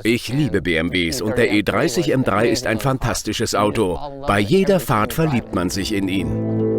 Ich liebe BMWs und der E30 M3 ist ein fantastisches Auto. Bei jeder Fahrt verliebt man sich in ihn.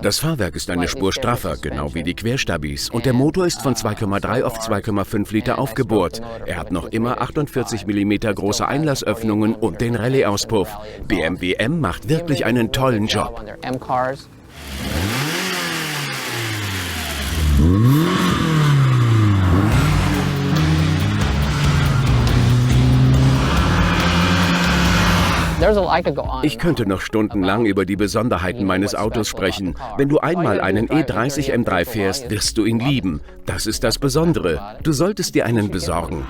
Das Fahrwerk ist eine Spur straffer, genau wie die Querstabis. Und der Motor ist von 2,3 auf 2,5 Liter aufgebohrt. Er hat noch immer 48 mm große Einlassöffnungen und den Rallye-Auspuff. BMW M macht wirklich einen tollen Job. Ich könnte noch stundenlang über die Besonderheiten meines Autos sprechen. Wenn du einmal einen E30 M3 fährst, wirst du ihn lieben. Das ist das Besondere. Du solltest dir einen besorgen.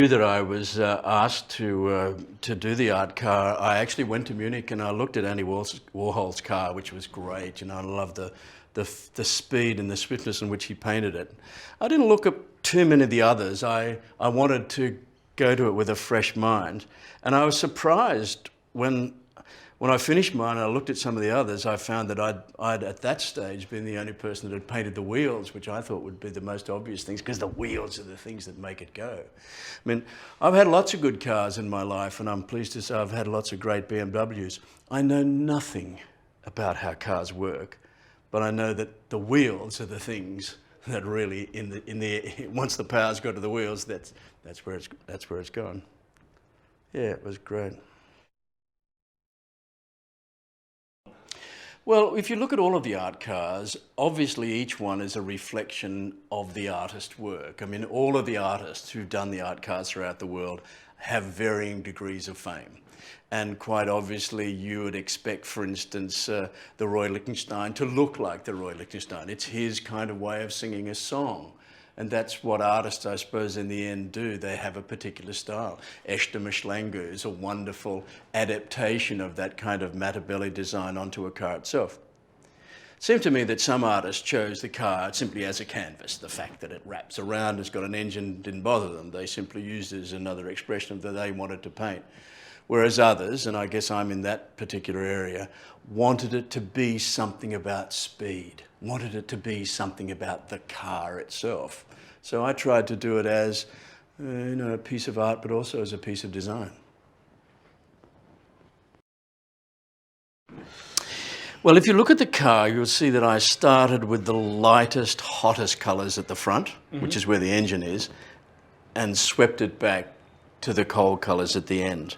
That I was asked to do the art car, I actually went to Munich and I looked at Andy Warhol's car, which was great. You know, I loved the speed and the swiftness in which he painted it. I didn't look at too many of the others. I wanted to go to it with a fresh mind, and I was surprised when I finished mine and I looked at some of the others. I found that I'd at that stage been the only person that had painted the wheels, which I thought would be the most obvious things, because the wheels are the things that make it go. I mean, I've had lots of good cars in my life, and I'm pleased to say I've had lots of great BMWs. I know nothing about how cars work, but I know that the wheels are the things that really, once the power's got to the wheels, that's where it's gone. Yeah, it was great. Well, if you look at all of the art cars, obviously each one is a reflection of the artist's work. I mean, all of the artists who've done the art cars throughout the world have varying degrees of fame. And quite obviously you would expect, for instance, the Roy Lichtenstein to look like the Roy Lichtenstein. It's his kind of way of singing a song. And that's what artists, I suppose, in the end do. They have a particular style. Eshte Michelangelo is a wonderful adaptation of that kind of Matabelli design onto a car itself. It seemed to me that some artists chose the car simply as a canvas. The fact that it wraps around, has got an engine, didn't bother them. They simply used it as another expression of that they wanted to paint. Whereas others, and I guess I'm in that particular area, wanted it to be something about speed, wanted it to be something about the car itself. So I tried to do it as a piece of art, but also as a piece of design. Well, if you look at the car, you'll see that I started with the lightest, hottest colours at the front, which is where the engine is, and swept it back to the cold colours at the end.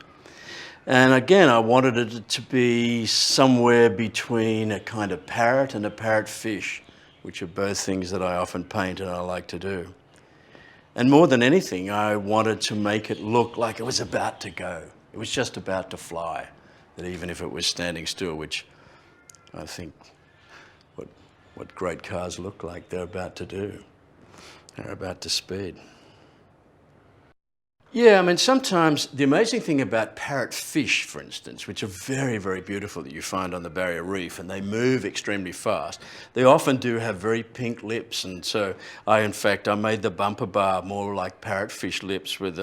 And again, I wanted it to be somewhere between a kind of parrot and a parrotfish, which are both things that I often paint and I like to do. And more than anything, I wanted to make it look like it was about to go. It was just about to fly, that even if it was standing still, which I think what great cars look like, they're about to do. They're about to speed. Yeah, I mean, sometimes the amazing thing about parrotfish, for instance, which are very, very beautiful, that you find on the Barrier Reef, and they move extremely fast, they often do have very pink lips. And so I made the bumper bar more like parrotfish lips, with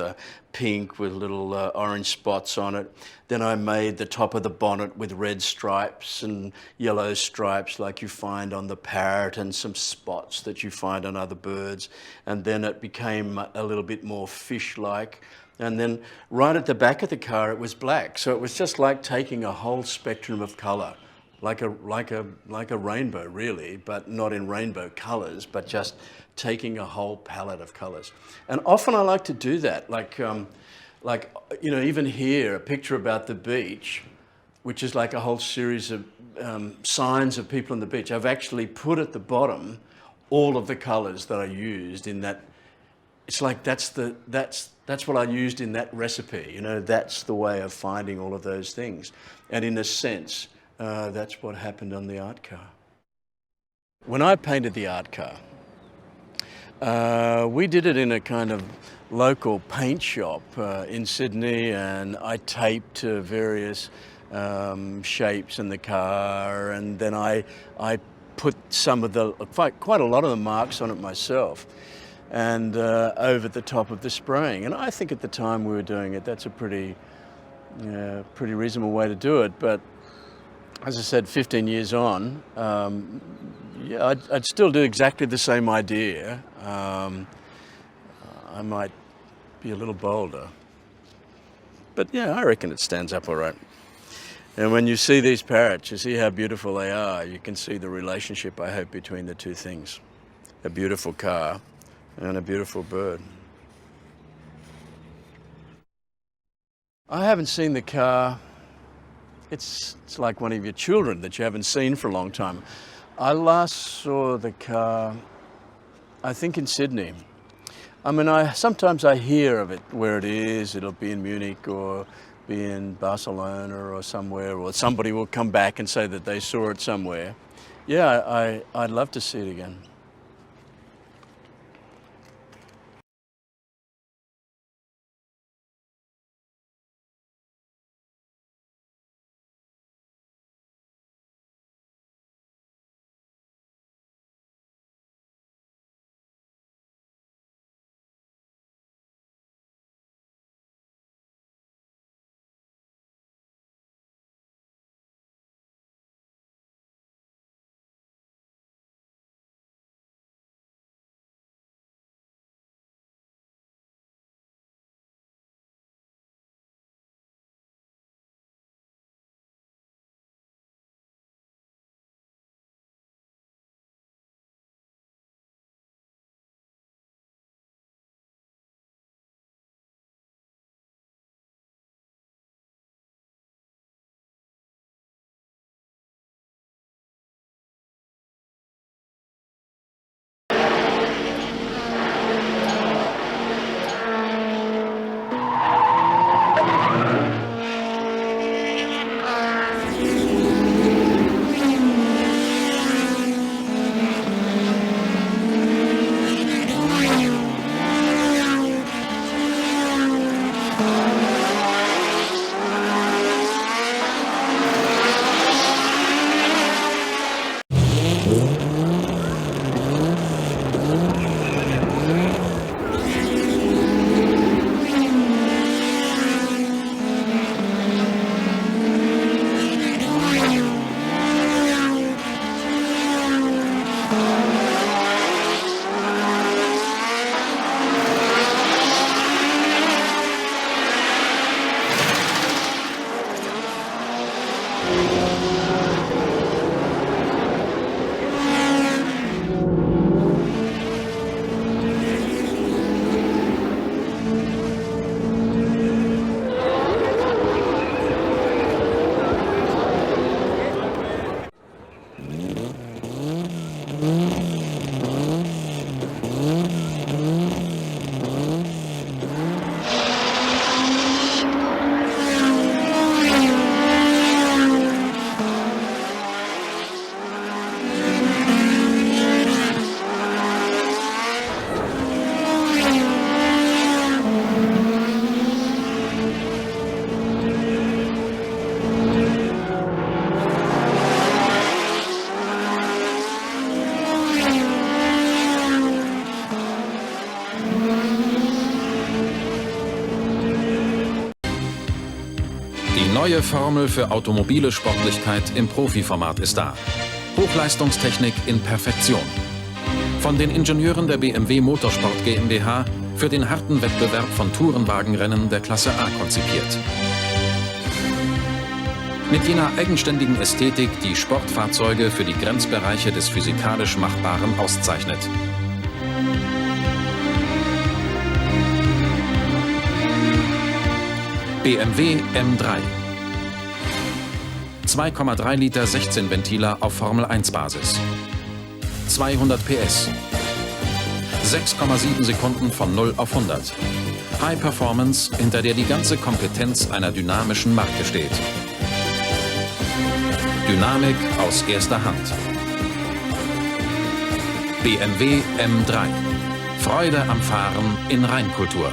pink with little orange spots on it. Then I made the top of the bonnet with red stripes and yellow stripes like you find on the parrot, and some spots that you find on other birds. And then it became a little bit more fish-like. And then right at the back of the car, it was black. So it was just like taking a whole spectrum of colour, like a rainbow, really, but not in rainbow colours, but just taking a whole palette of colours. And often I like to do that, like even here, a picture about the beach, which is like a whole series of signs of people on the beach. I've actually put at the bottom all of the colours that I used in that. It's like that's what I used in that recipe. You know, that's the way of finding all of those things. And in a sense, that's what happened on the art car. When I painted the art car, we did it in a kind of local paint shop in Sydney, and I taped various shapes in the car, and then I put some of quite a lot of the marks on it myself, and over the top of the spraying. And I think at the time we were doing it, that's a pretty reasonable way to do it. But as I said, 15 years on, yeah, I'd still do exactly the same idea. I might be a little bolder, but yeah, I reckon it stands up all right. And when you see these parrots, you see how beautiful they are. You can see the relationship, I hope, between the two things: a beautiful car and a beautiful bird. I haven't seen the car. It's like one of your children that you haven't seen for a long time. I last saw the car, I think, in Sydney. I mean, sometimes I hear of it, where it is. It'll be in Munich or be in Barcelona or somewhere, or somebody will come back and say that they saw it somewhere. Yeah, I'd love to see it again. neue Formel für automobile Sportlichkeit im Profiformat ist da. Hochleistungstechnik in Perfektion. Von den Ingenieuren der BMW Motorsport GmbH für den harten Wettbewerb von Tourenwagenrennen der Klasse A konzipiert. Mit jener eigenständigen Ästhetik, die Sportfahrzeuge für die Grenzbereiche des physikalisch Machbaren auszeichnet. BMW M3. 2,3 Liter 16-Ventiler auf Formel-1-Basis. 200 PS. 6,7 Sekunden von 0 auf 100. High Performance, hinter der die ganze Kompetenz einer dynamischen Marke steht. Dynamik aus erster Hand. BMW M3. Freude am Fahren in Reinkultur.